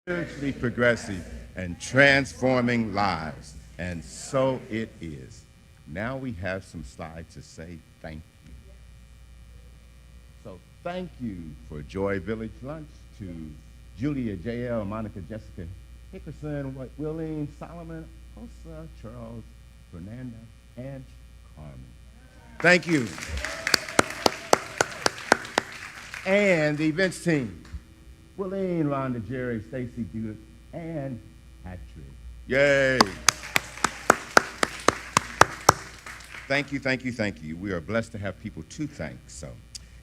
spiritually progressive and transforming lives. And so it is. Now we have some slides to say thank you. So thank you for Joy Village Lunch to Julia, JL, Monica, Jessica, Hickerson, Willeen, Solomon, Osa, Charles, Fernanda, and Carmen. Thank you. And the events team, Willeen, Rhonda, Jerry, Stacy, Judith, and Patrick. Yay! Thank you, thank you, thank you. We are blessed to have people to thank. So,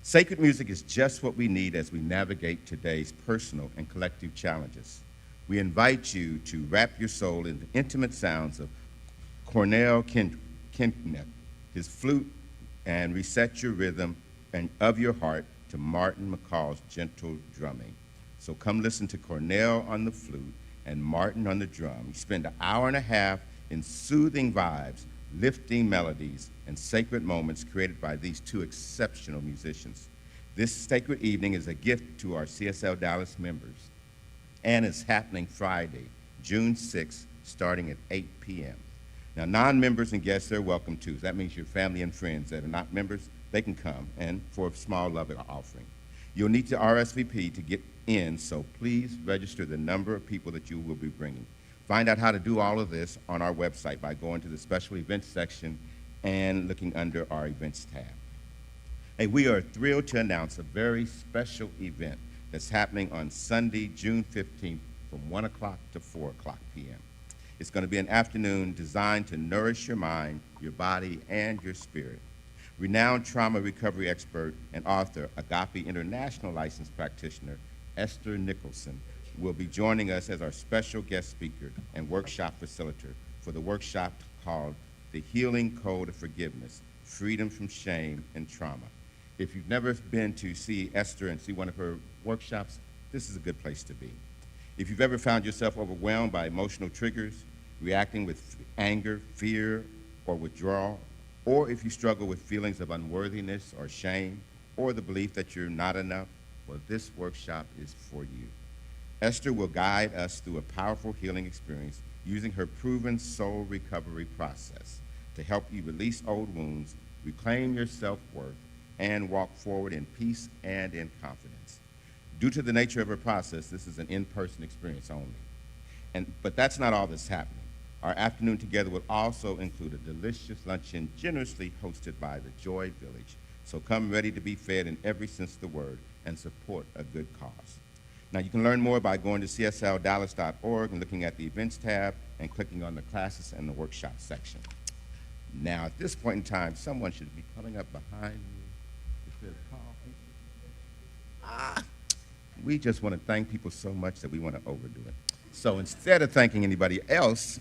sacred music is just what we need as we navigate today's personal and collective challenges. We invite you to wrap your soul in the intimate sounds of Cornell Kincknett, his flute, and reset your rhythm and of your heart to Martin McCall's gentle drumming. So come listen to Cornell on the flute and Martin on the drum. You spend an hour and a half in soothing vibes, lifting melodies, and sacred moments created by these two exceptional musicians. This sacred evening is a gift to our CSL Dallas members and is happening Friday, June 6th, starting at 8 p.m. Now, non-members and guests are welcome too. That means your family and friends that are not members, they can come, and for a small love offering. You'll need to RSVP to get in, so please register the number of people that you will be bringing. Find out how to do all of this on our website by going to the special events section and looking under our events tab. Hey, we are thrilled to announce a very special event that's happening on Sunday, June 15th from 1 o'clock to 4 o'clock p.m. It's going to be an afternoon designed to nourish your mind, your body, and your spirit. Renowned trauma recovery expert and author, Agape International licensed practitioner, Esther Nicholson, will be joining us as our special guest speaker and workshop facilitator for the workshop called The Healing Code of Forgiveness, Freedom from Shame and Trauma. If you've never been to see Esther and see one of her workshops, this is a good place to be. If you've ever found yourself overwhelmed by emotional triggers, reacting with anger, fear, or withdrawal, or if you struggle with feelings of unworthiness or shame, or the belief that you're not enough, well, this workshop is for you. Esther will guide us through a powerful healing experience using her proven soul recovery process to help you release old wounds, reclaim your self-worth, and walk forward in peace and in confidence. Due to the nature of her process, this is an in-person experience only. But that's not all that's happening. Our afternoon together will also include a delicious luncheon generously hosted by the Joy Village. So come ready to be fed in every sense of the word and support a good cause. Now, you can learn more by going to CSLDallas.org and looking at the events tab and clicking on the classes and the workshop section. Now, at this point in time, someone should be coming up behind me. It says, "Call." We just want to thank people so much that we want to overdo it. So instead of thanking anybody else,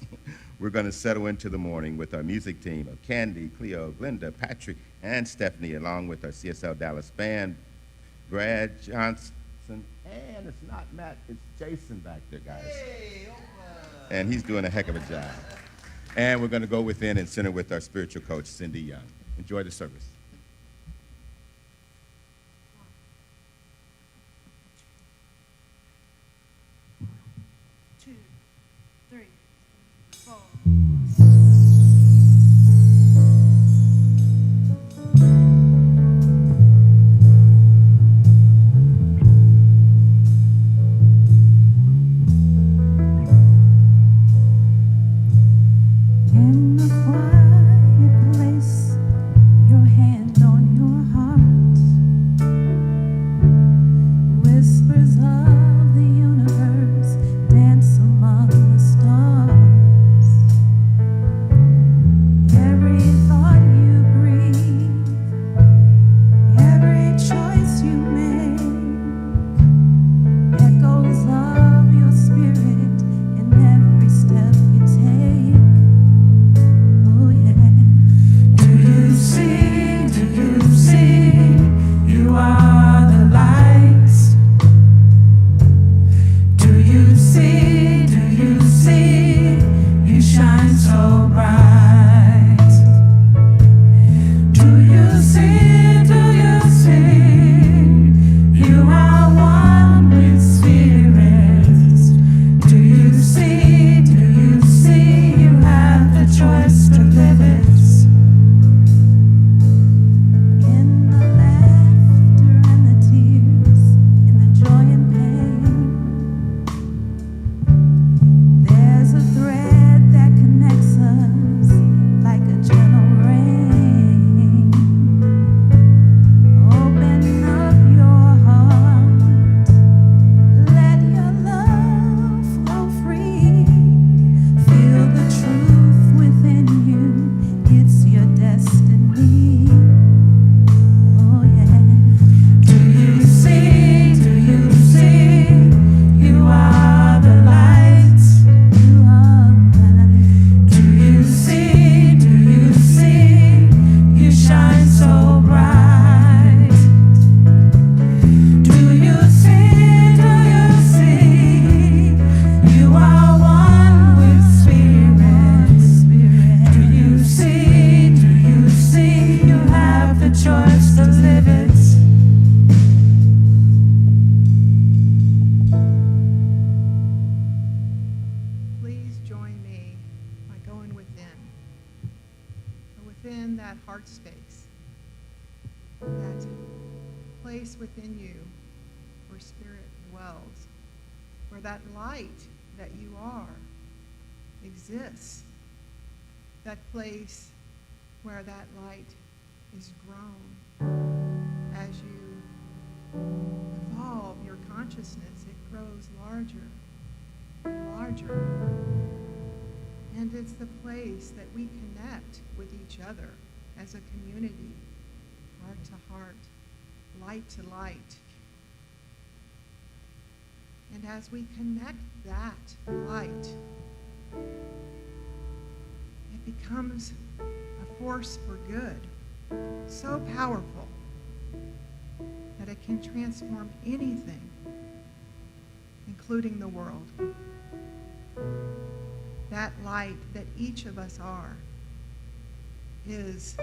we're going to settle into the morning with our music team of Candy, Cleo, Glenda, Patrick, and Stephanie, along with our CSL Dallas band, Brad Johnson, and it's not Matt, it's Jason back there, guys. Hey, and he's doing a heck of a job. And we're going to go within and center with our spiritual coach, Cindy Young. Enjoy the service. 2, 3, 4. In the quiet place, your hand on your heart, whispers of the universe dance among the stars. within you, where spirit dwells, where that light that you are exists, that place where that light is grown. As you evolve your consciousness, it grows larger and larger. And it's the place that we connect with each other as a community, heart to heart, light to light. And as we connect that light, it becomes a force for good, so powerful that it can transform anything, including the world. That light that each of us are is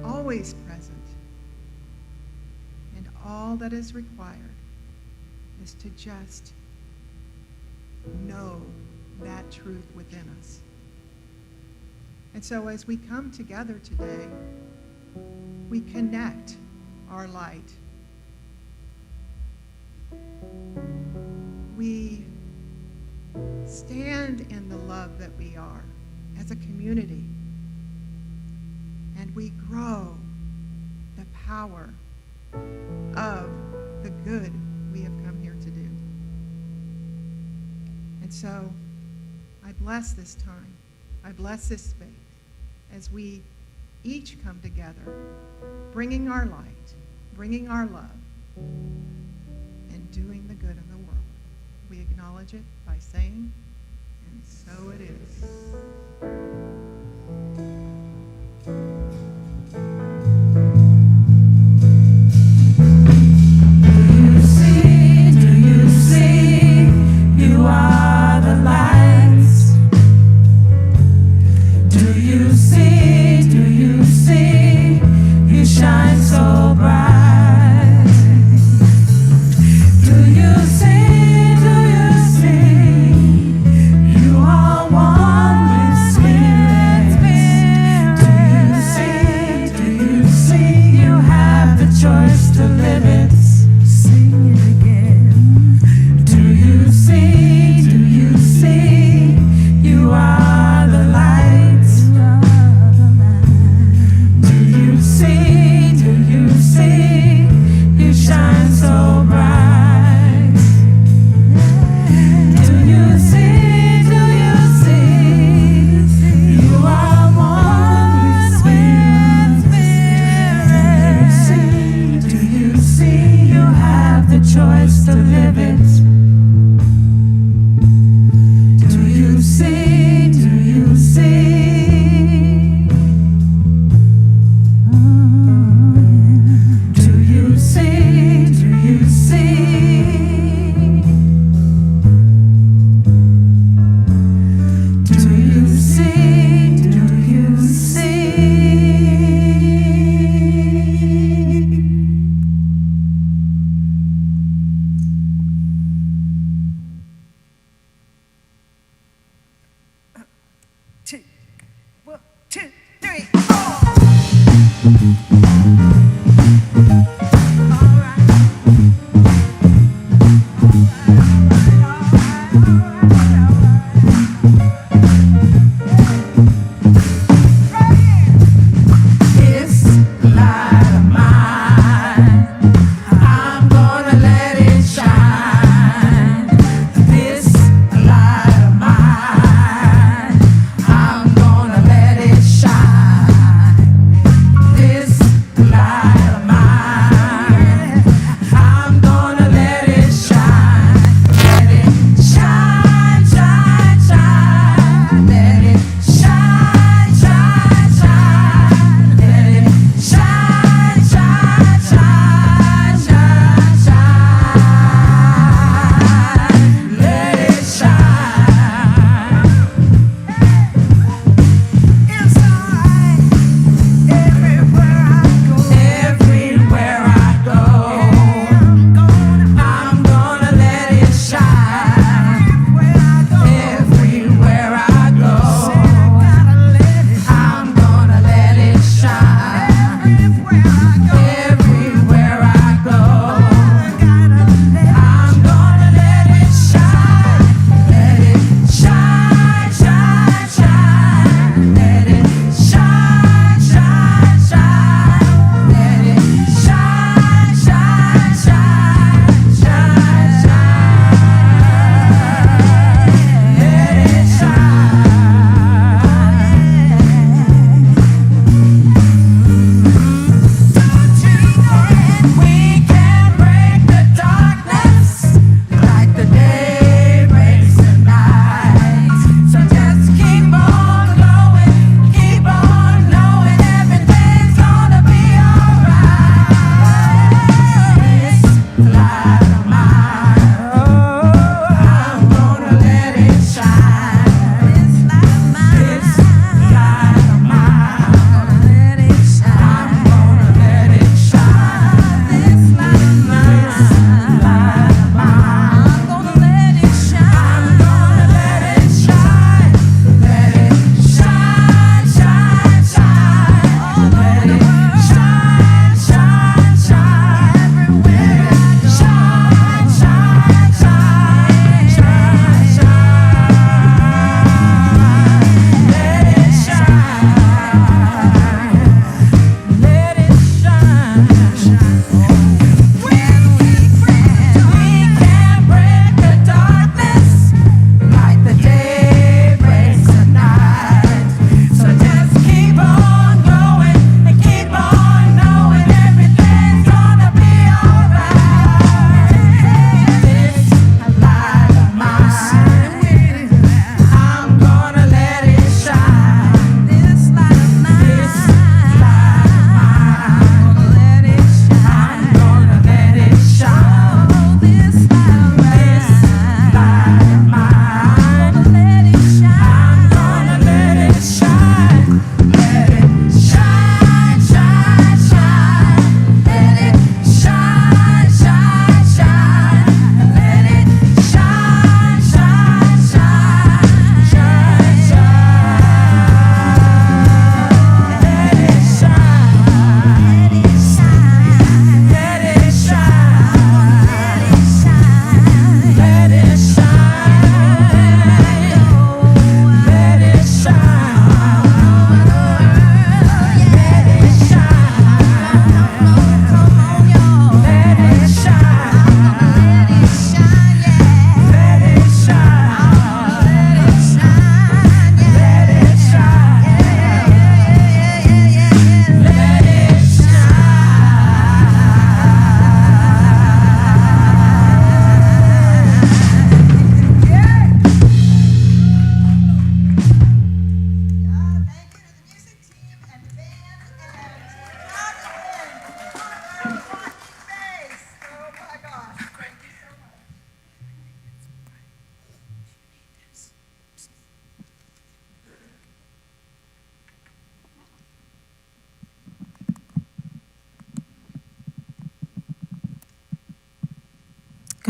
always present, and all that is required is to just know that truth within us. And so as we come together today, we connect our light. We stand in the love that we are as a community, and we grow the power of the good we have come here to do. And so I bless this time. I bless this space as we each come together, bringing our light, bringing our love, and doing the good in the world. We acknowledge it by saying, and so it is.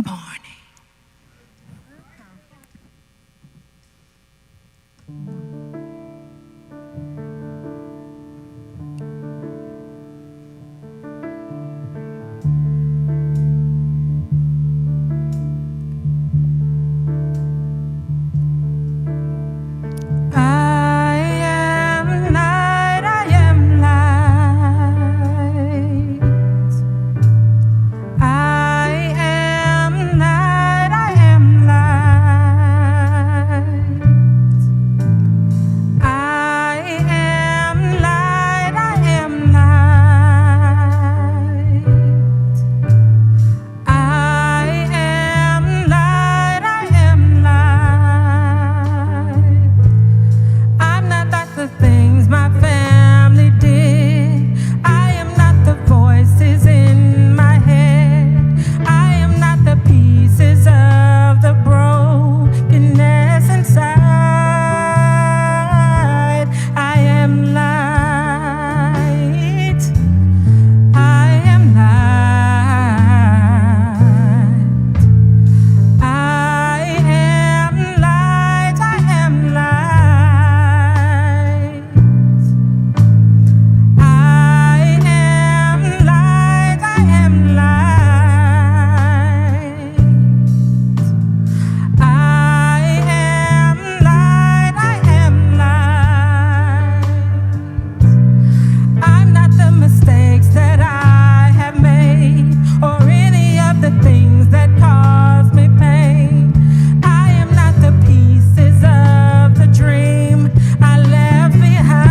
morning. I am light, I am light. I am light, I am light. I am light, I am light. I am light, I am light. I'm not like the things my family did. I am not the voices in my head. I am not the pieces of the brokenness inside. I am light. I am light. I am light, I am light. I am light, I am light. I am light, I am light. I'm not the mistakes that I have made or any of the things that cause me pain. I am not the pieces of the dream I left behind.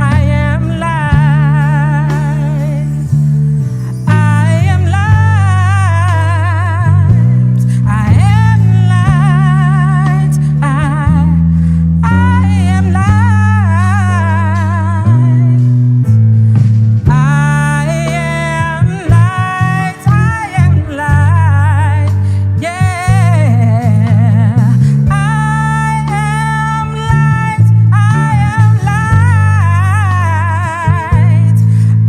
I am light. I am light. I am light. I am light. I am light. I am light. Yeah. I am light. I am light.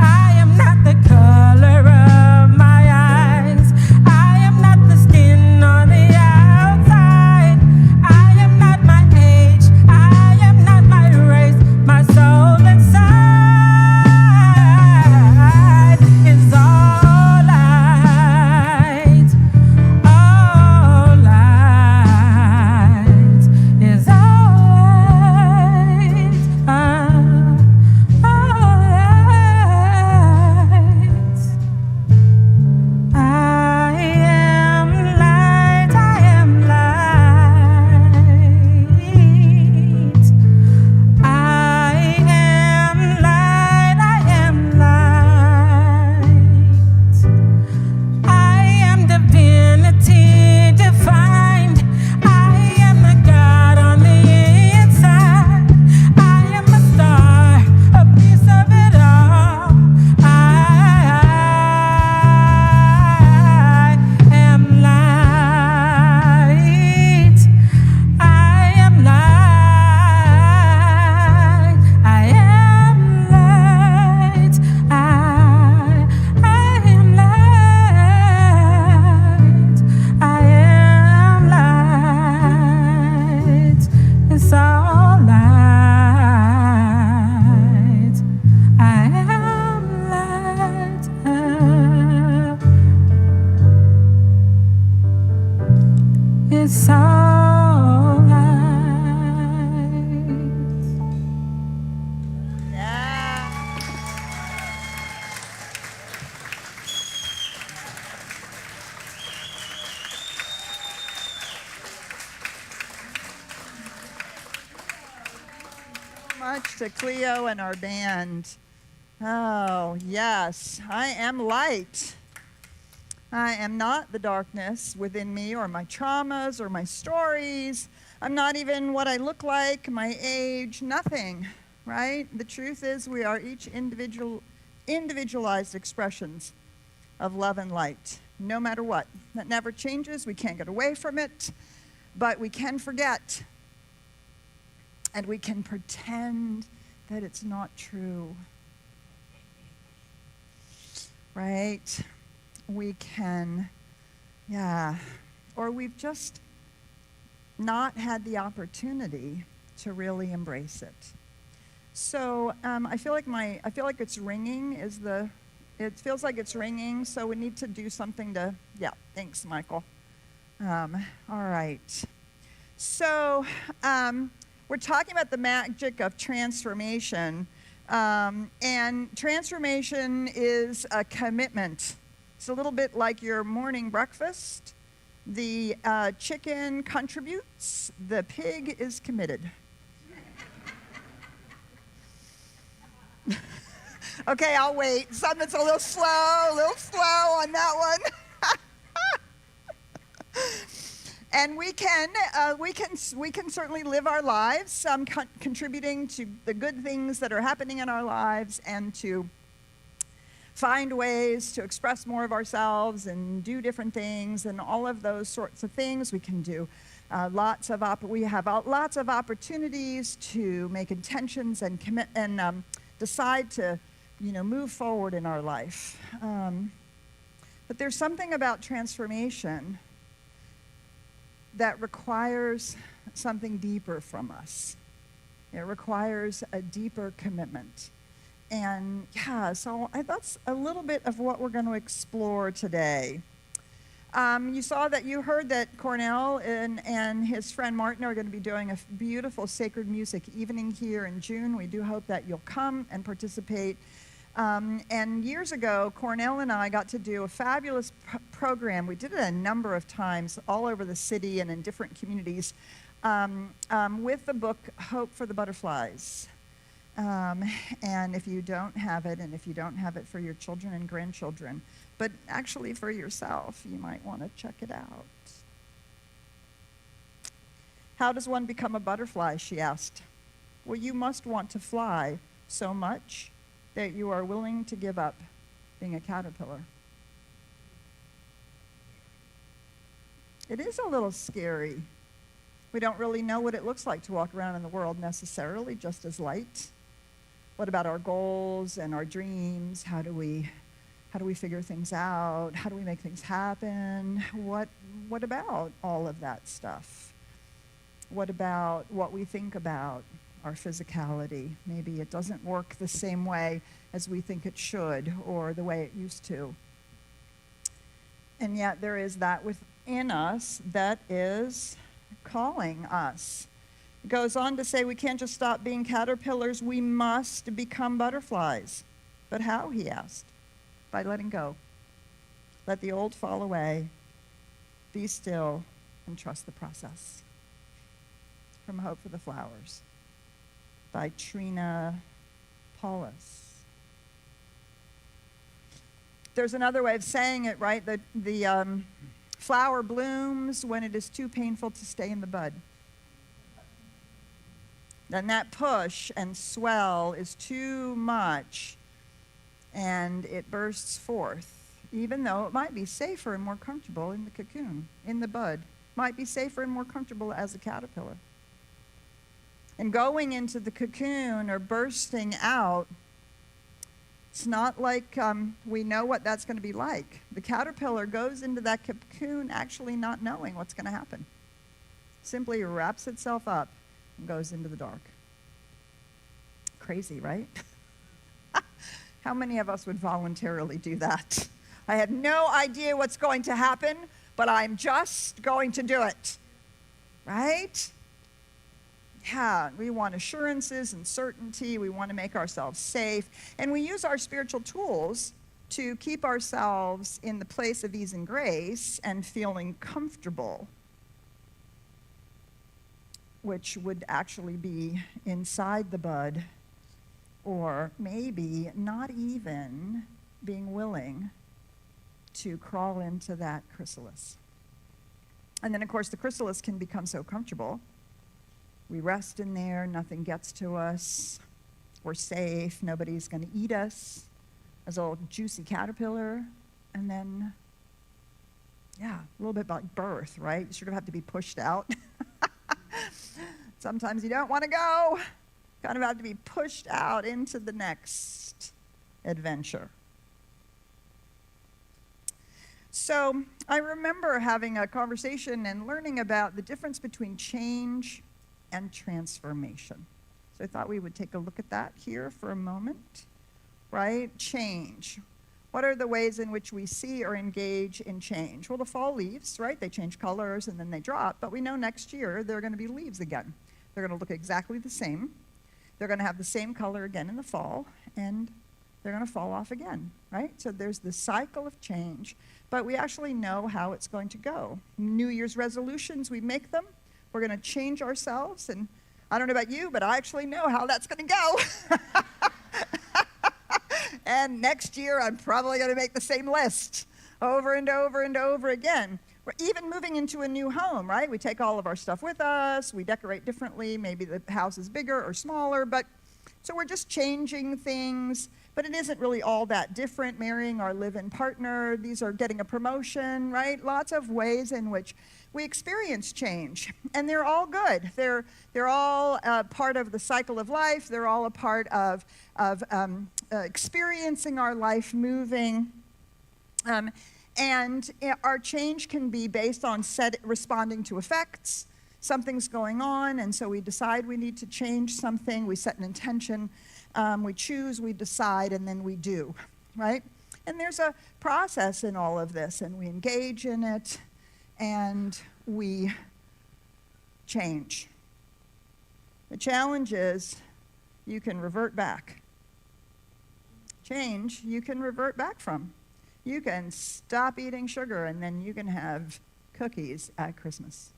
I am not the color of my eyes. I am not the skin on the outside. I am not my age. I am not my race. My soul inside is all light. All light is all light. All light. I am light, I am light. I am light, I am light. I am divinity defined. I am the God on the inside. I am a star, a piece of it all. I am light. I am light. I am light. I am light. I am light. It's all light. I am light. It's all light. Yeah. Much to Cleo and our band. Oh, yes, I am light. I am not the darkness within me or my traumas or my stories. I'm not even what I look like, my age, nothing, right? The truth is we are each individualized expressions of love and light, no matter what. That never changes. We can't get away from it, but we can forget. And we can pretend that it's not true. Right? we can, or we've just not had the opportunity to really embrace it. So I feel like it's ringing. It feels like it's ringing. So we need to do something to. Yeah. Thanks, Michael. All right. So we're talking about the magic of transformation, and transformation is a commitment. It's a little bit like your morning breakfast. The chicken contributes. The pig is committed. Okay, I'll wait. Something's a little slow on that one. And we can certainly live our lives, contributing to the good things that are happening in our lives, and to find ways to express more of ourselves and do different things, and all of those sorts of things we can do. We have lots of opportunities to make intentions and commit and decide to, move forward in our life. But there's something about transformation that requires something deeper from us. It requires a deeper commitment. And so that's a little bit of what we're going to explore today. You heard that Cornell and his friend Martin are going to be doing a beautiful sacred music evening here in June. We do hope that you'll come and participate. And years ago, Cornell and I got to do a fabulous program. We did it a number of times all over the city and in different communities with the book Hope for the Butterflies. And if you don't have it, and if you don't have it for your children and grandchildren, but actually for yourself, you might want to check it out. How does one become a butterfly, she asked. Well, you must want to fly so much that you are willing to give up being a caterpillar. It is a little scary. We don't really know what it looks like to walk around in the world necessarily, just as light. What about our goals and our dreams? How do we figure things out? How do we make things happen? What about all of that stuff? What about what we think about our physicality? Maybe it doesn't work the same way as we think it should, or the way it used to. And yet there is that within us that is calling us. It goes on to say we can't just stop being caterpillars, we must become butterflies. But how, he asked? By letting go. Let the old fall away, be still, and trust the process. From Hope for the Flowers by Trina Paulus. There's another way of saying it, right? The flower blooms when it is too painful to stay in the bud. Then that push and swell is too much, and it bursts forth, even though it might be safer and more comfortable in the cocoon, in the bud. Might be safer and more comfortable as a caterpillar. And going into the cocoon or bursting out, it's not like we know what that's going to be like. The caterpillar goes into that cocoon actually not knowing what's going to happen. Simply wraps itself up and goes into the dark. Crazy, right? How many of us would voluntarily do that? I have no idea what's going to happen, but I'm just going to do it. Right? Yeah, we want assurances and certainty. We want to make ourselves safe. And we use our spiritual tools to keep ourselves in the place of ease and grace and feeling comfortable, which would actually be inside the bud, or maybe not even being willing to crawl into that chrysalis. And then, of course, the chrysalis can become so comfortable. We rest in there, nothing gets to us, we're safe, nobody's going to eat us as a little juicy caterpillar. And then, a little bit like birth, right? You sort of have to be pushed out. Sometimes you don't want to go. Kind of have to be pushed out into the next adventure. So I remember having a conversation and learning about the difference between change and transformation. So I thought we would take a look at that here for a moment, right? Change. What are the ways in which we see or engage in change? Well, the fall leaves, right? They change colors and then they drop, but we know next year they're going to be leaves again. They're going to look exactly the same. They're going to have the same color again in the fall, and they're going to fall off again, right? So there's this cycle of change, but we actually know how it's going to go. New Year's resolutions, we make them. We're going to change ourselves, and I don't know about you, but I actually know how that's going to go. And next year, I'm probably going to make the same list over and over and over again. We're even moving into a new home, right? We take all of our stuff with us. We decorate differently. Maybe the house is bigger or smaller, but so we're just changing things, but it isn't really all that different. Marrying our live-in partner, these are getting a promotion, right? Lots of ways in which we experience change, and they're all good. They're all part of the cycle of life. They're all a part of experiencing our life moving. And our change can be based on responding to effects. Something's going on, and so we decide we need to change something. We set an intention, we choose, we decide, and then we do, right? And there's a process in all of this, and we engage in it, and we change. The challenge is you can revert back. Change, you can revert back from. You can stop eating sugar, and then you can have cookies at Christmas.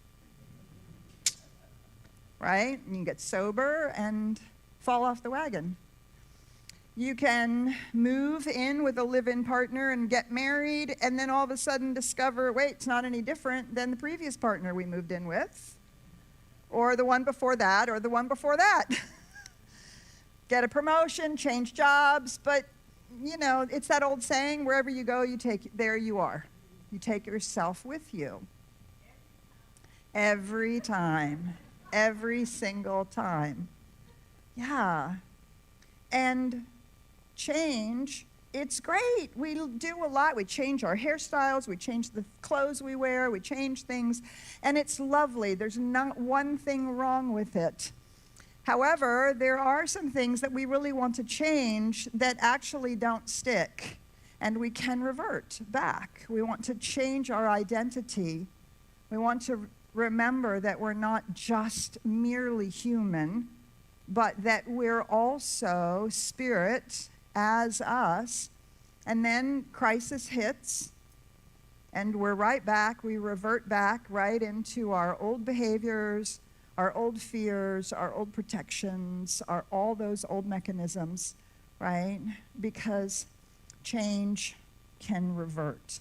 Right? And you can get sober and fall off the wagon. You can move in with a live-in partner and get married, and then all of a sudden discover, wait, it's not any different than the previous partner we moved in with, or the one before that, or the one before that. Get a promotion, change jobs, but you know, it's that old saying, wherever you go, there you are. You take yourself with you. Every time. Every single time. Yeah. And change, it's great. We do a lot. We change our hairstyles. We change the clothes we wear. We change things. And it's lovely. There's not one thing wrong with it. However, there are some things that we really want to change that actually don't stick, and we can revert back. We want to change our identity. We want to remember that we're not just merely human, but that we're also spirit as us. And then crisis hits, and we're right back. We revert back right into our old behaviors, our old fears, our old protections, all those old mechanisms, right? Because change can revert.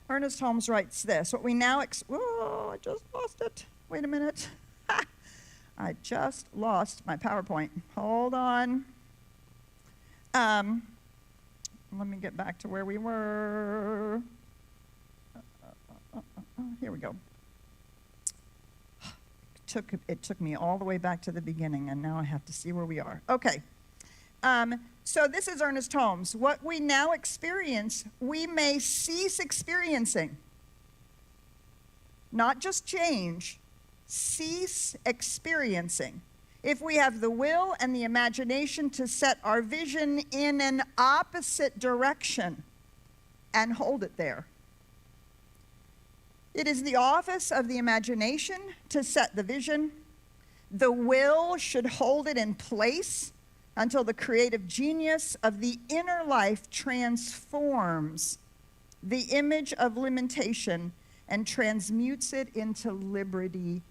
Ernest Holmes writes this, what we now, oh, I just lost it. Wait a minute. I just lost my PowerPoint. Hold on. Let me get back to where we were. Here we go. It took me all the way back to the beginning, and now I have to see where we are. Okay. So this is Ernest Holmes. What we now experience, we may cease experiencing. Not just change, cease experiencing. If we have the will and the imagination to set our vision in an opposite direction and hold it there. It is the office of the imagination to set the vision. The will should hold it in place until the creative genius of the inner life transforms the image of limitation and transmutes it into liberty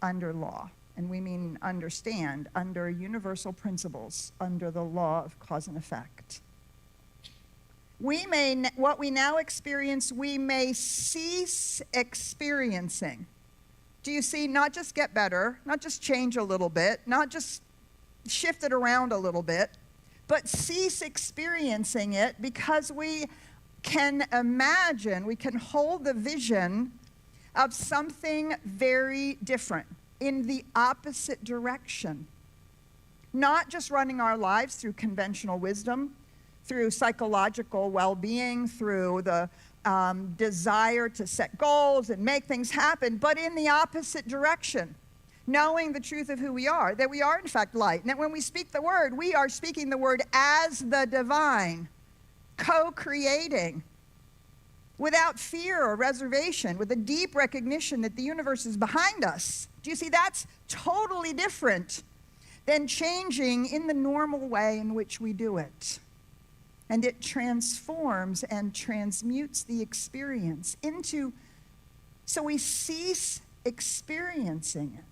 under law. And we mean understand, under universal principles, under the law of cause and effect. What we now experience, we may cease experiencing. Do you see? Not just get better, not just change a little bit, not just shift it around a little bit, but cease experiencing it because we can imagine, we can hold the vision of something very different in the opposite direction. Not just running our lives through conventional wisdom, through psychological well-being, through the desire to set goals and make things happen, but in the opposite direction. Knowing the truth of who we are, that we are in fact light, and that when we speak the word, we are speaking the word as the divine, co-creating, without fear or reservation, with a deep recognition that the universe is behind us. Do you see? That's totally different than changing in the normal way in which we do it. And it transforms and transmutes the experience into, so we cease experiencing it.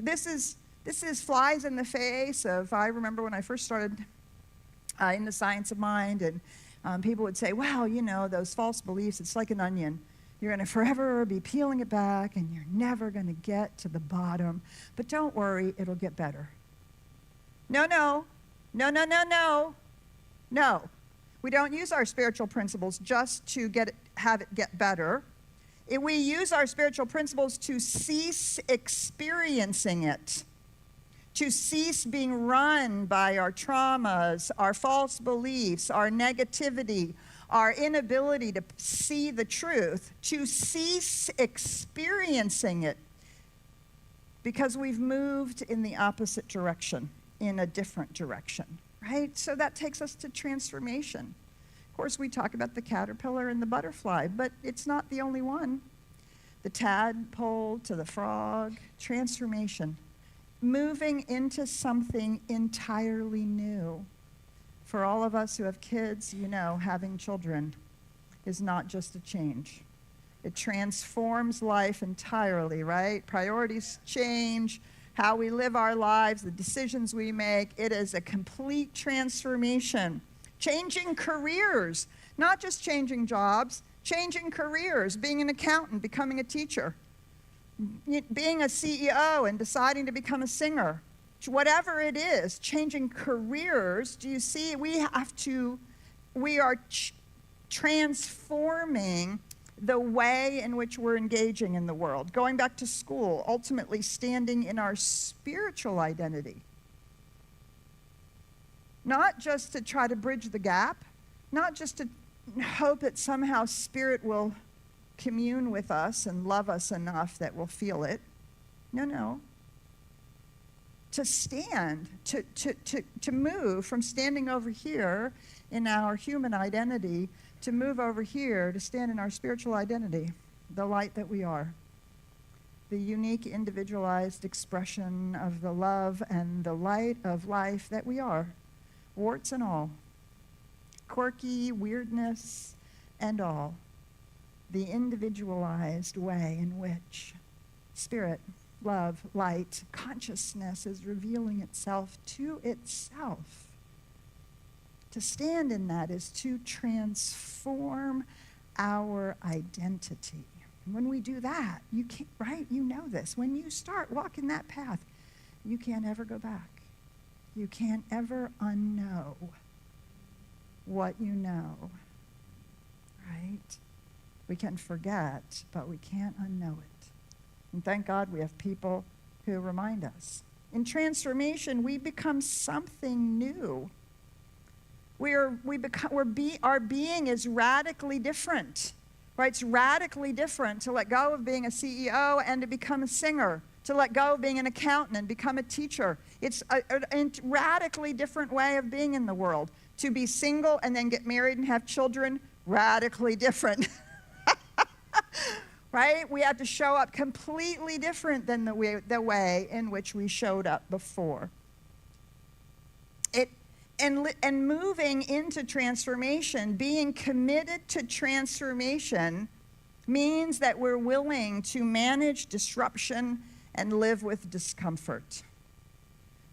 This is flies in the face of, I remember when I first started in the science of mind, and people would say, well, you know, those false beliefs, it's like an onion. You're going to forever be peeling it back, and you're never going to get to the bottom. But don't worry, it'll get better. No, no. No, no, no, no. No. We don't use our spiritual principles just to have it get better. We use our spiritual principles to cease experiencing it, to cease being run by our traumas, our false beliefs, our negativity, our inability to see the truth, to cease experiencing it because we've moved in the opposite direction, in a different direction, right? So that takes us to transformation. Of course, we talk about the caterpillar and the butterfly, but it's not the only one. The tadpole to the frog, transformation. Moving into something entirely new. For all of us who have kids, you know, having children is not just a change. It transforms life entirely, right? Priorities change, how we live our lives, the decisions we make. It is a complete transformation. Changing careers, not just changing jobs, changing careers, being an accountant, becoming a teacher, being a CEO and deciding to become a singer. Whatever it is, changing careers, do you see? We are transforming the way in which we're engaging in the world, going back to school, ultimately standing in our spiritual identity. Not just to try to bridge the gap, not just to hope that somehow Spirit will commune with us and love us enough that we'll feel it. No, no. To stand, to move from standing over here in our human identity to move over here to stand in our spiritual identity, the light that we are, the unique individualized expression of the love and the light of life that we are, warts and all, quirky, weirdness and all, the individualized way in which Spirit, love, light, consciousness is revealing itself to itself. To stand in that is to transform our identity. And when we do that, you can't, right? You know this. When you start walking that path, you can't ever go back. You can't ever unknow what you know, right? We can forget, but we can't unknow it. And thank God we have people who remind us. In transformation, we become something new. Our being is radically different, right? It's radically different to let go of being a CEO and to become a singer, to let go of being an accountant and become a teacher. It's a radically different way of being in the world. To be single and then get married and have children, radically different. Right? We have to show up completely different than the way in which we showed up before. And moving into transformation, being committed to transformation, means that we're willing to manage disruption and live with discomfort.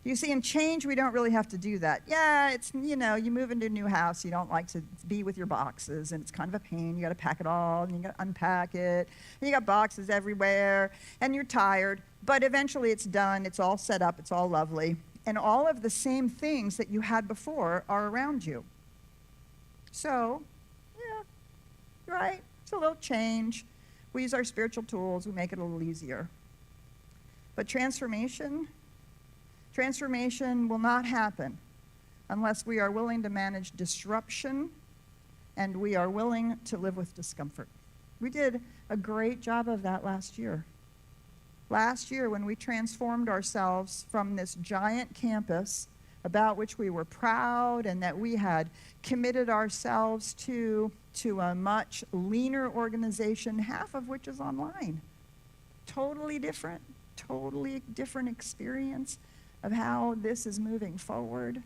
You see, in change, we don't really have to do that. Yeah, it's, you know, you move into a new house, you don't like to be with your boxes, and it's kind of a pain. You got to pack it all, and you got to unpack it, and you got boxes everywhere, and you're tired. But eventually it's done, it's all set up, it's all lovely. And all of the same things that you had before are around you. So, yeah, right? It's a little change. We use our spiritual tools, we make it a little easier. But transformation will not happen unless we are willing to manage disruption and we are willing to live with discomfort. We did a great job of that last year. Last year, when we transformed ourselves from this giant campus about which we were proud and that we had committed ourselves to a much leaner organization, half of which is online. Totally different experience of how this is moving forward.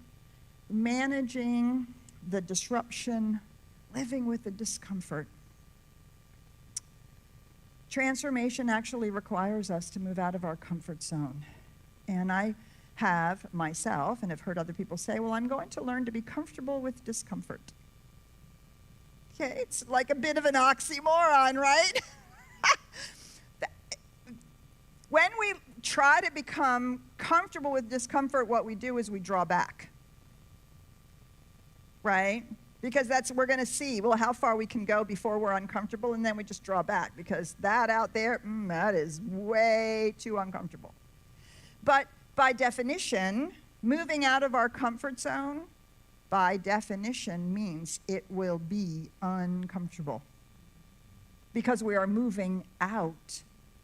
Managing the disruption, living with the discomfort. Transformation actually requires us to move out of our comfort zone. And I have myself, and have heard other people say, well, I'm going to learn to be comfortable with discomfort. Okay, it's like a bit of an oxymoron, right? When we try to become comfortable with discomfort, what we do is we draw back, right? Because we're going to see, well, how far we can go before we're uncomfortable, and then we just draw back, because that out there, that is way too uncomfortable. But by definition, moving out of our comfort zone, by definition, means it will be uncomfortable, because we are moving out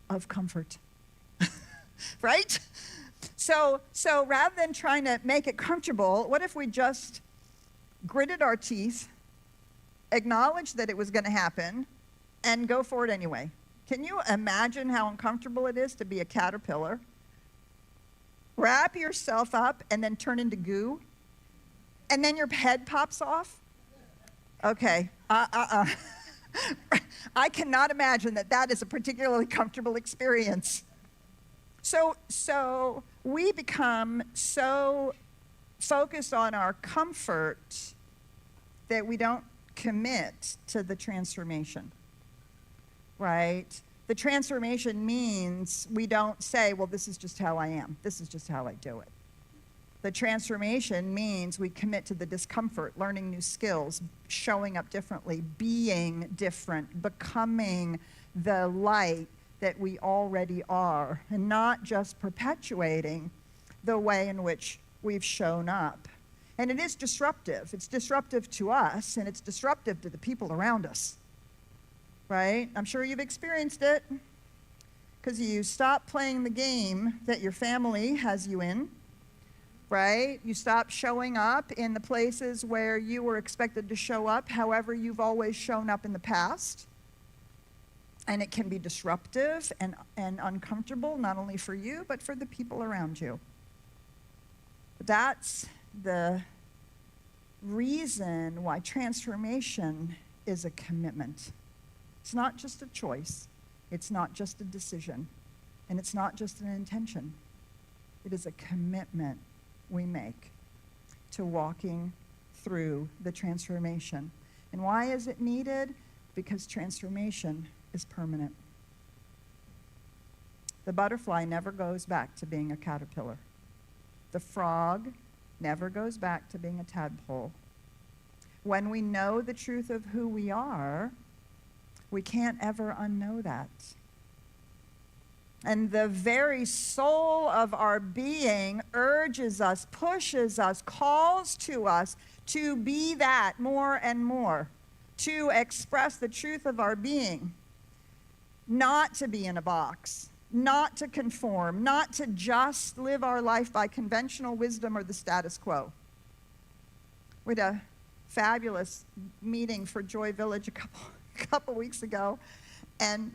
of comfort, right? So rather than trying to make it comfortable, what if we just gritted our teeth, acknowledged that it was going to happen, and go for it anyway? Can you imagine how uncomfortable it is to be a caterpillar? Wrap yourself up and then turn into goo, and then your head pops off? Okay, I cannot imagine that is a particularly comfortable experience. So we become so focused on our comfort that we don't commit to the transformation, right? The transformation means we don't say, well, this is just how I am. This is just how I do it. The transformation means we commit to the discomfort, learning new skills, showing up differently, being different, becoming the light that we already are, and not just perpetuating the way in which we've shown up. And it is disruptive. It's disruptive to us, and it's disruptive to the people around us, right? I'm sure you've experienced it, because you stop playing the game that your family has you in, right? You stop showing up in the places where you were expected to show up, however you've always shown up in the past. And it can be disruptive and uncomfortable, not only for you, but for the people around you. That's the reason why transformation is a commitment. It's not just a choice. It's not just a decision. And it's not just an intention. It is a commitment we make to walking through the transformation. And why is it needed? Because transformation is permanent. The butterfly never goes back to being a caterpillar. The frog never goes back to being a tadpole. When we know the truth of who we are, we can't ever unknow that. And the very soul of our being urges us, pushes us, calls to us to be that more and more, to express the truth of our being, not to be in a box, not to conform, not to just live our life by conventional wisdom or the status quo. We had a fabulous meeting for Joy Village a couple weeks ago, and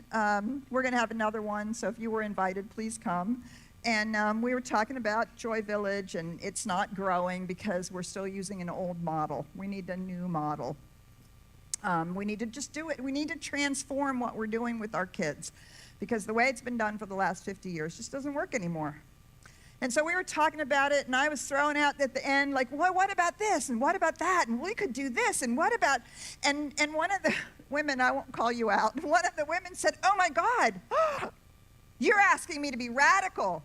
we're going to have another one, so if you were invited, please come. And we were talking about Joy Village, and it's not growing because we're still using an old model. We need a new model. We need to just do it. We need to transform what we're doing with our kids, because the way it's been done for the last 50 years just doesn't work anymore. And so we were talking about it, and I was throwing out at the end, like, well, what about this, and what about that, and we could do this, and what about, and one of the women, I won't call you out, one of the women said, oh my God, you're asking me to be radical.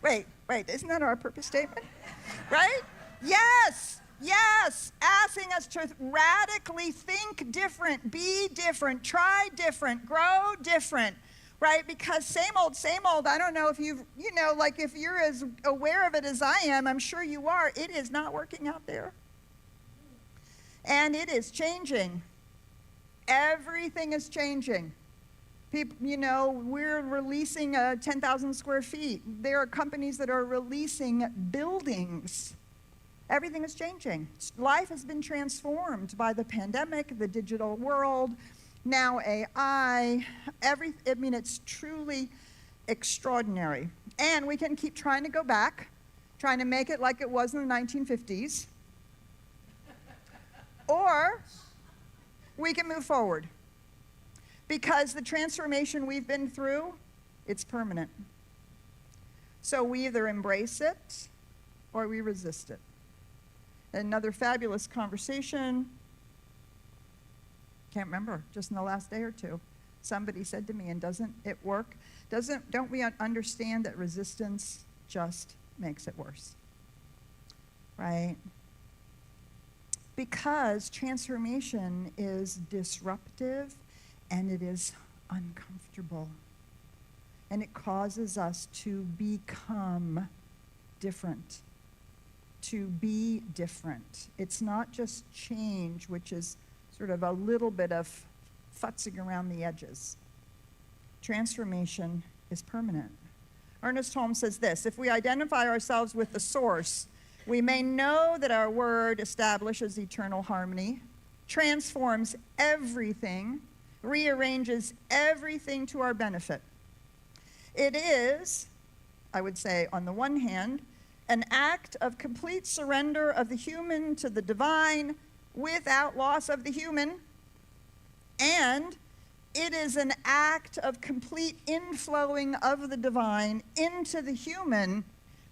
Wait, isn't that our purpose statement? Right? Yes, asking us to radically think different, be different, try different, grow different. right? Because same old, I don't know if like if you're as aware of it as I am, I'm sure you are, it is not working out there. And it is changing. Everything is changing. People, we're releasing 10,000 square feet. There are companies that are releasing buildings. Everything is changing. Life has been transformed by the pandemic, the digital world, now AI. It's truly extraordinary. And we can keep trying to go back, trying to make it like it was in the 1950s. Or we can move forward. Because the transformation we've been through, it's permanent. So we either embrace it or we resist it. Another fabulous conversation, can't remember, just in the last day or two, somebody said to me, and doesn't it work? Don't we understand that resistance just makes it worse? Right? Because transformation is disruptive and it is uncomfortable. And it causes us to become different. To be different. It's not just change, which is sort of a little bit of futzing around the edges. Transformation is permanent. Ernest Holmes says this: if we identify ourselves with the source, we may know that our word establishes eternal harmony, transforms everything, rearranges everything to our benefit. It is, I would say, on the one hand, an act of complete surrender of the human to the divine without loss of the human, and it is an act of complete inflowing of the divine into the human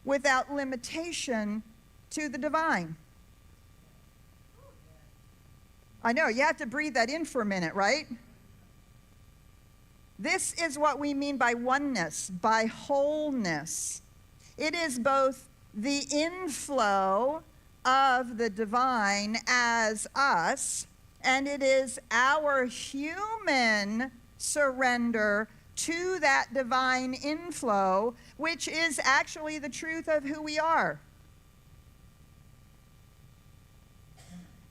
without limitation to the divine. I know, you have to breathe that in for a minute, right? This is what we mean by oneness, by wholeness. It is both the inflow of the divine as us, and it is our human surrender to that divine inflow, which is actually the truth of who we are.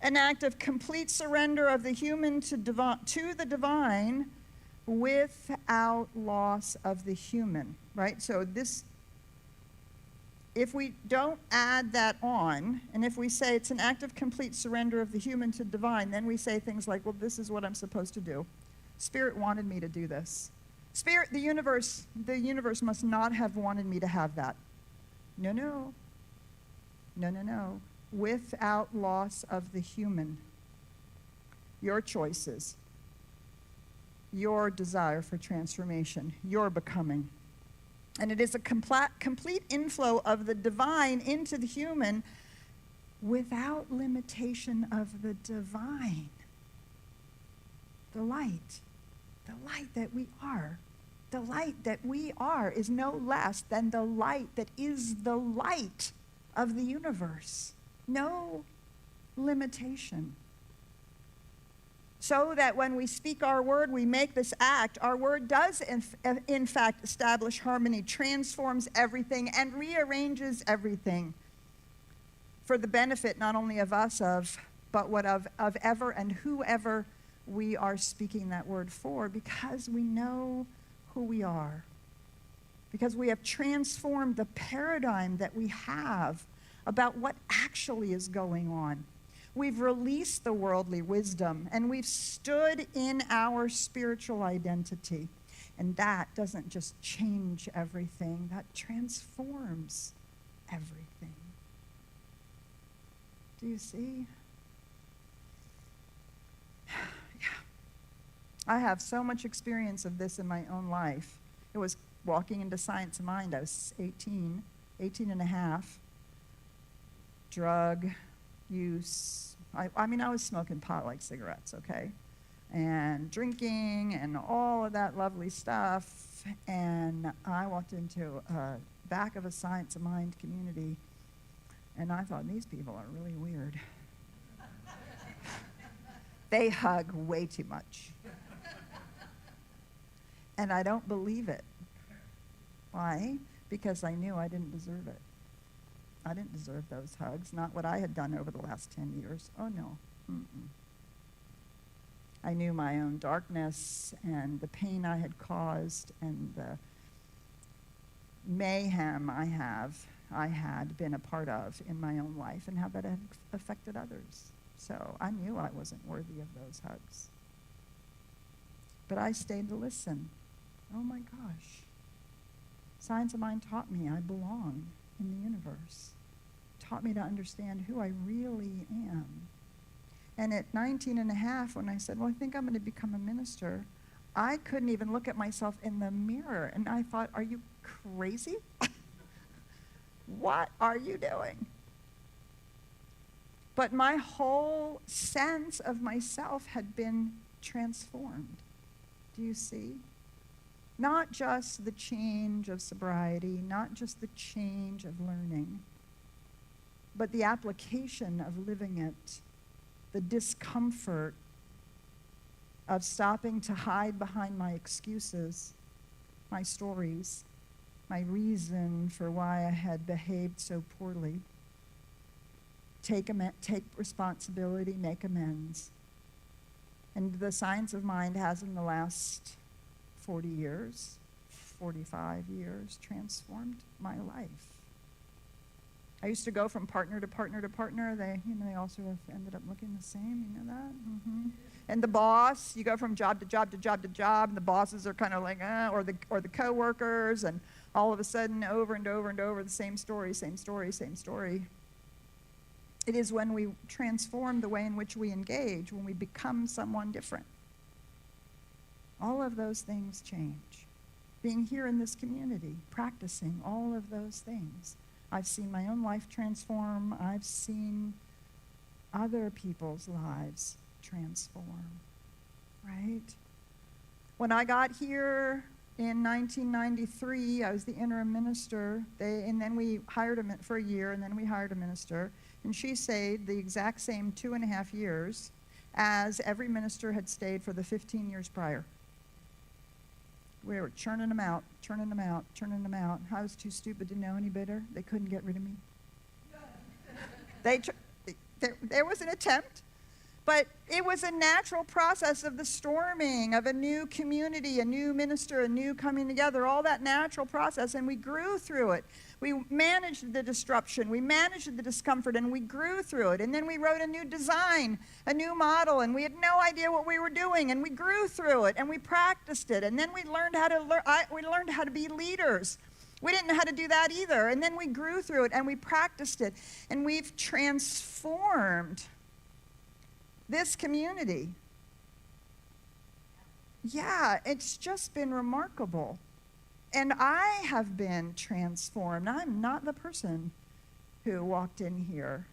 An act of complete surrender of the human to the divine without loss of the human, right? So this, if we don't add that on, and if we say it's an act of complete surrender of the human to divine, then we say things like, well, this is what I'm supposed to do. Spirit wanted me to do this. Spirit, the universe must not have wanted me to have that. No. Without loss of the human. Your choices, your desire for transformation, your becoming. And it is a complete inflow of the divine into the human without limitation of the divine. The light that we are. The light that we are is no less than the light that is the light of the universe. No limitation. So that when we speak our word, we make this act, our word does in fact establish harmony, transforms everything, and rearranges everything for the benefit not only of us, but what of ever and whoever we are speaking that word for, because we know who we are. Because we have transformed the paradigm that we have about what actually is going on. We've released the worldly wisdom, and we've stood in our spiritual identity. And that doesn't just change everything, that transforms everything. Do you see? Yeah. I have so much experience of this in my own life. It was walking into Science of Mind. I was 18 and a half. Drug use. I was smoking pot like cigarettes, okay? And drinking and all of that lovely stuff. And I walked into a back of a Science of Mind community, and I thought, these people are really weird. They hug way too much. And I don't believe it. Why? Because I knew I didn't deserve it. I didn't deserve those hugs, not what I had done over the last 10 years. Oh, no. Mm-mm. I knew my own darkness and the pain I had caused and the mayhem I had been a part of in my own life and how that had affected others. So I knew I wasn't worthy of those hugs. But I stayed to listen. Oh my gosh. Signs of Mind taught me I belong in the universe. Taught me to understand who I really am. And at 19 and a half, when I said, well, I think I'm going to become a minister, I couldn't even look at myself in the mirror. And I thought, are you crazy? What are you doing? But my whole sense of myself had been transformed. Do you see? Not just the change of sobriety, not just the change of learning, but the application of living it, the discomfort of stopping to hide behind my excuses, my stories, my reason for why I had behaved so poorly. Take responsibility, make amends. And the Signs of Mind has in the last 40 years, 45 years, transformed my life. I used to go from partner to partner to partner. They all sort of ended up looking the same, you know that? Mm-hmm. And the boss, you go from job to job to job to job, and the bosses are kind of like, or the coworkers, and all of a sudden, over and over and over, the same story, same story, same story. It is when we transform the way in which we engage, when we become someone different. All of those things change. Being here in this community, practicing all of those things. I've seen my own life transform. I've seen other people's lives transform, right? When I got here in 1993, I was the interim minister, and then we hired for a year, and then we hired a minister, and she stayed the exact same 2.5 years as every minister had stayed for the 15 years prior. We were churning them out, churning them out, churning them out. I was too stupid to know any better. They couldn't get rid of me. There was an attempt, but it was a natural process of the storming of a new community, a new minister, a new coming together, all that natural process, and we grew through it. We managed the disruption, we managed the discomfort, and we grew through it. And then we wrote a new design, a new model, and we had no idea what we were doing, and we grew through it, and we practiced it. And then we learned how to be leaders. We didn't know how to do that either. And then we grew through it, and we practiced it. And we've transformed this community. Yeah, it's just been remarkable. And I have been transformed. I'm not the person who walked in here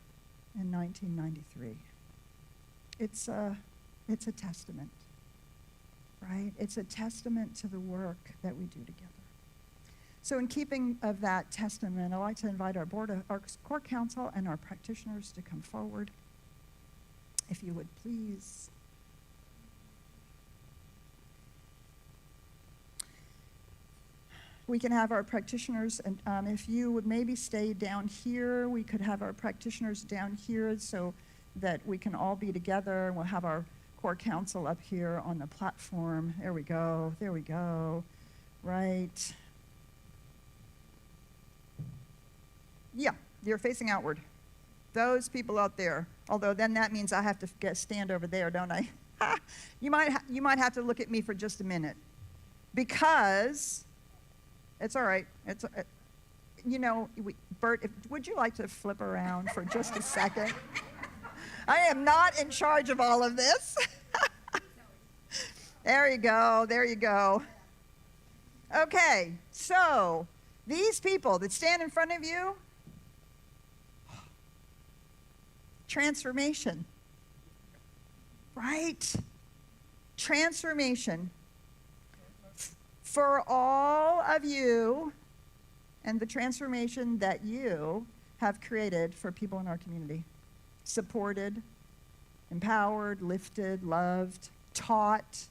in 1993. It's a testament, right? It's a testament to the work that we do together. So in keeping of that testament, I'd like to invite our core council and our practitioners to come forward. If you would please. We can have our practitioners, and if you would maybe stay down here, we could have our practitioners down here so that we can all be together. We'll have our core council up here on the platform. There we go, there we go, right. Yeah, you're facing outward. Those people out there, although then that means I have to stand over there, don't I? You might have to look at me for just a minute, because it's all right. Bert, would you like to flip around for just a second? I am not in charge of all of this. There you go, there you go. Okay, so these people that stand in front of you, transformation, right? Transformation. For all of you and the transformation that you have created for people in our community. Supported, empowered, lifted, loved, taught,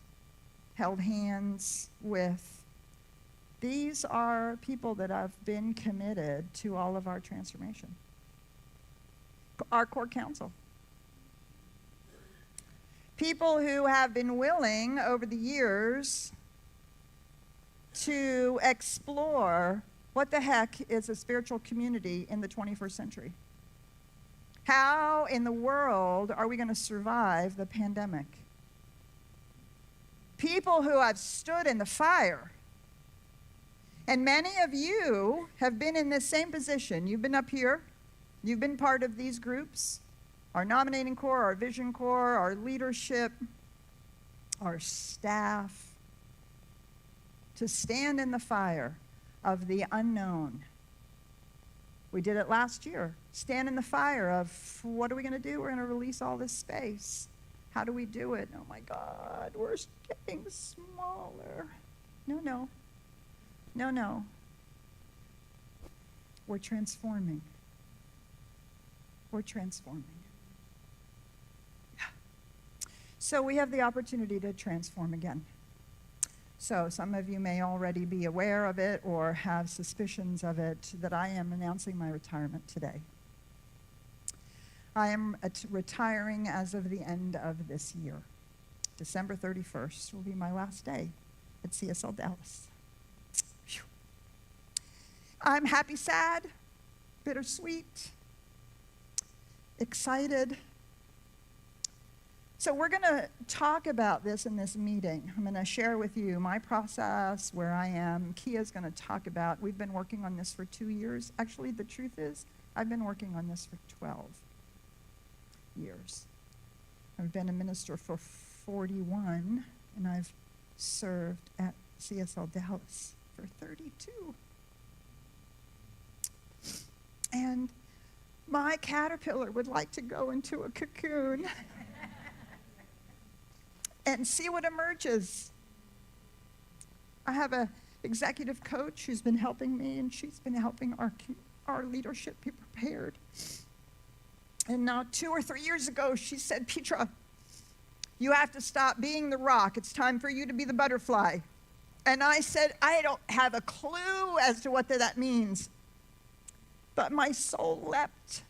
held hands with. These are people that have been committed to all of our transformation. Our core council. People who have been willing over the years to explore what the heck is a spiritual community in the 21st century. How in the world are we going to survive the pandemic? People who have stood in the fire. And many of you have been in this same position. You've been up here. You've been part of these groups. Our nominating core, our vision core, our leadership, our staff. To stand in the fire of the unknown. We did it last year. Stand in the fire of what are we going to do? We're going to release all this space. How do we do it? Oh my God, we're getting smaller. No. We're transforming. We're transforming. Yeah. So we have the opportunity to transform again. So some of you may already be aware of it or have suspicions of it, that I am announcing my retirement today. I am retiring as of the end of this year. December 31st will be my last day at CSLDallas. Phew. I'm happy, sad, bittersweet, excited. So we're going to talk about this in this meeting. I'm going to share with you my process, where I am. Kia's going to talk about, we've been working on this for 2 years. Actually, the truth is, I've been working on this for 12 years. I've been a minister for 41, and I've served at CSLDallas for 32. And my caterpillar would like to go into a cocoon and see what emerges. I have an executive coach who's been helping me, and she's been helping our leadership be prepared. And now 2 or 3 years ago, she said, Petra, you have to stop being the rock. It's time for you to be the butterfly. And I said, I don't have a clue as to what that means. But my soul leapt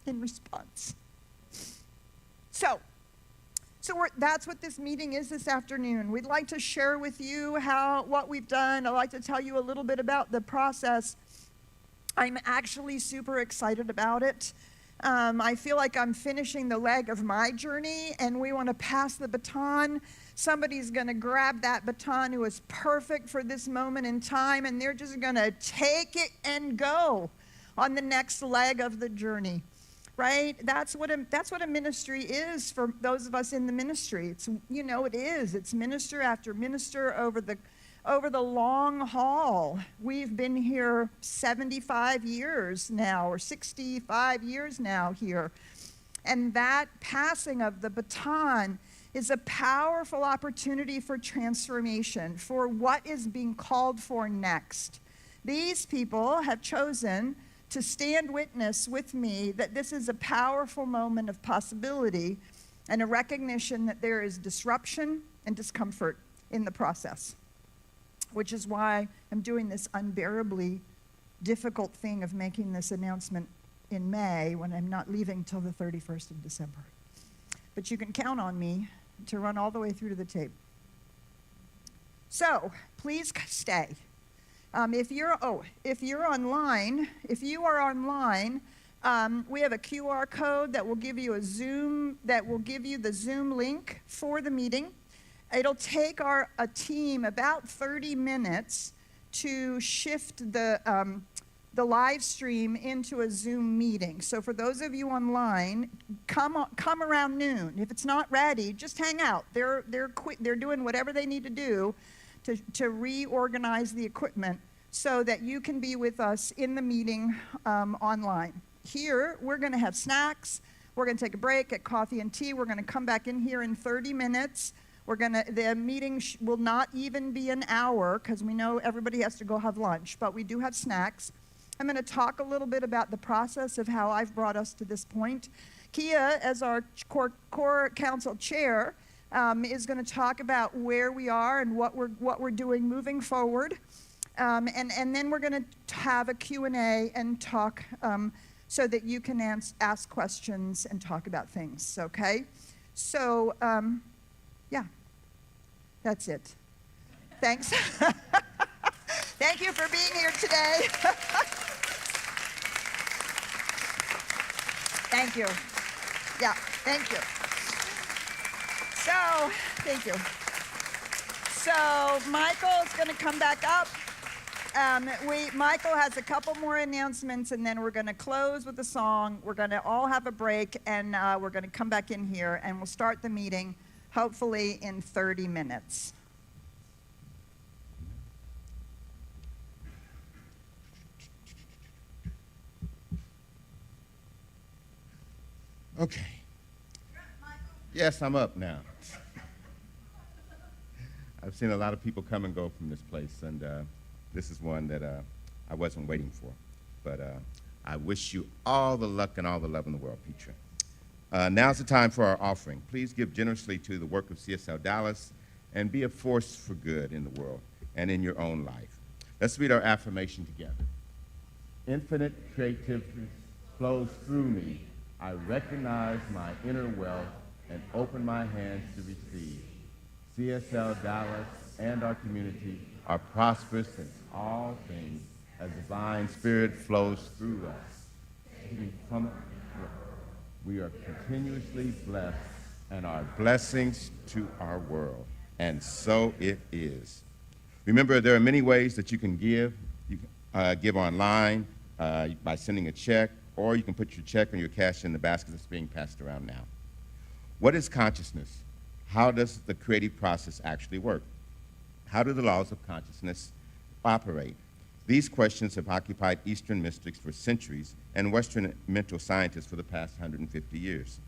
in response. So that's what this meeting is this afternoon. We'd like to share with you what we've done. I'd like to tell you a little bit about the process. I'm actually super excited about it. I feel like I'm finishing the leg of my journey, and we want to pass the baton. Somebody's going to grab that baton who is perfect for this moment in time, and they're just going to take it and go on the next leg of the journey. Right? That's what a ministry is for those of us in the ministry. It's, it is. It's minister after minister over the long haul. We've been here 75 years now, or 65 years now here. And that passing of the baton is a powerful opportunity for transformation, for what is being called for next. These people have chosen to stand witness with me that this is a powerful moment of possibility and a recognition that there is disruption and discomfort in the process, which is why I'm doing this unbearably difficult thing of making this announcement in May when I'm not leaving till the 31st of December. But you can count on me to run all the way through to the tape. So please stay. If you are online, we have a QR code that will give you the Zoom link for the meeting. It'll take a team about 30 minutes to shift the live stream into a Zoom meeting. So for those of you online, come around noon. If it's not ready, just hang out. They're doing whatever they need to do to reorganize the equipment so that you can be with us in the meeting online. Here, we're going to have snacks. We're going to take a break, get coffee and tea. We're going to come back in here in 30 minutes. The meeting will not even be an hour because we know everybody has to go have lunch, but we do have snacks. I'm going to talk a little bit about the process of how I've brought us to this point. Kia, as our core council chair, is going to talk about where we are and what we're doing moving forward. And then we're going to have a Q&A and talk so that you can ask questions and talk about things, okay? So, yeah, that's it. Thanks. Thank you for being here today. Thank you. Yeah, thank you. So, thank you. So, Michael's going to come back up. Michael has a couple more announcements, and then we're going to close with a song. We're going to all have a break, and we're going to come back in here, and we'll start the meeting, hopefully in 30 minutes. Okay. Yes, I'm up now. I've seen a lot of people come and go from this place, and this is one that I wasn't waiting for. But I wish you all the luck and all the love in the world, Petra. Now's the time for our offering. Please give generously to the work of CSLDallas and be a force for good in the world and in your own life. Let's read our affirmation together. Infinite creativity flows through me. I recognize my inner wealth and open my hands to receive. CSLDallas and our community are prosperous in all things as divine spirit flows through us. We are continuously blessed and are blessings to our world. And so it is. Remember, there are many ways that you can give. You can give online by sending a check, or you can put your check or your cash in the basket that's being passed around now. What is consciousness? How does the creative process actually work? How do the laws of consciousness operate? These questions have occupied Eastern mystics for centuries and Western mental scientists for the past 150 years.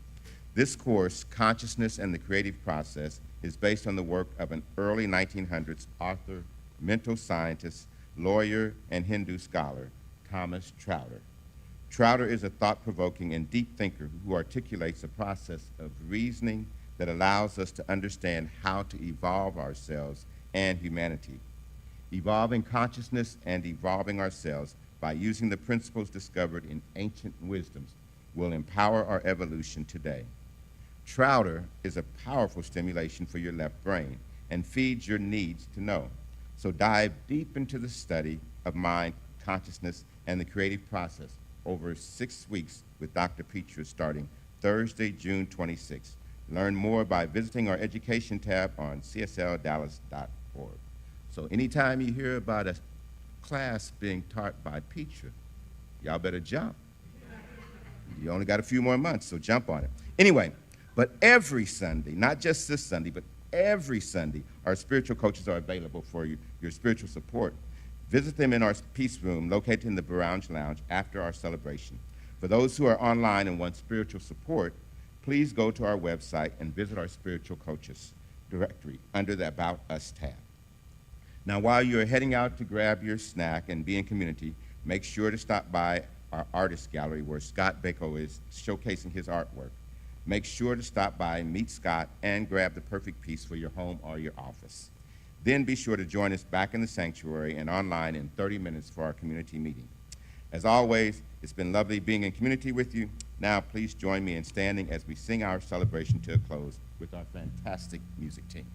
This course, Consciousness and the Creative Process, is based on the work of an early 1900s author, mental scientist, lawyer, and Hindu scholar, Thomas Trowder. Trowder is a thought-provoking and deep thinker who articulates a process of reasoning that allows us to understand how to evolve ourselves and humanity. Evolving consciousness and evolving ourselves by using the principles discovered in ancient wisdoms will empower our evolution today. Trowder is a powerful stimulation for your left brain and feeds your needs to know. So dive deep into the study of mind, consciousness, and the creative process over 6 weeks with Dr. Petra starting Thursday, June 26th. Learn more by visiting our education tab on CSLDallas.org. So anytime you hear about a class being taught by Petra, y'all better jump. You only got a few more months, so jump on it. Anyway, but every Sunday, not just this Sunday, but every Sunday, our spiritual coaches are available for your spiritual support. Visit them in our Peace Room located in the Brown's Lounge after our celebration. For those who are online and want spiritual support, please go to our website and visit our spiritual coaches directory under the About Us tab. Now, while you're heading out to grab your snack and be in community, make sure to stop by our artist gallery where Scott Bako is showcasing his artwork. Make sure to stop by, meet Scott, and grab the perfect piece for your home or your office. Then be sure to join us back in the sanctuary and online in 30 minutes for our community meeting. As always, it's been lovely being in community with you. Now, please join me in standing as we sing our celebration to a close with our fantastic music team.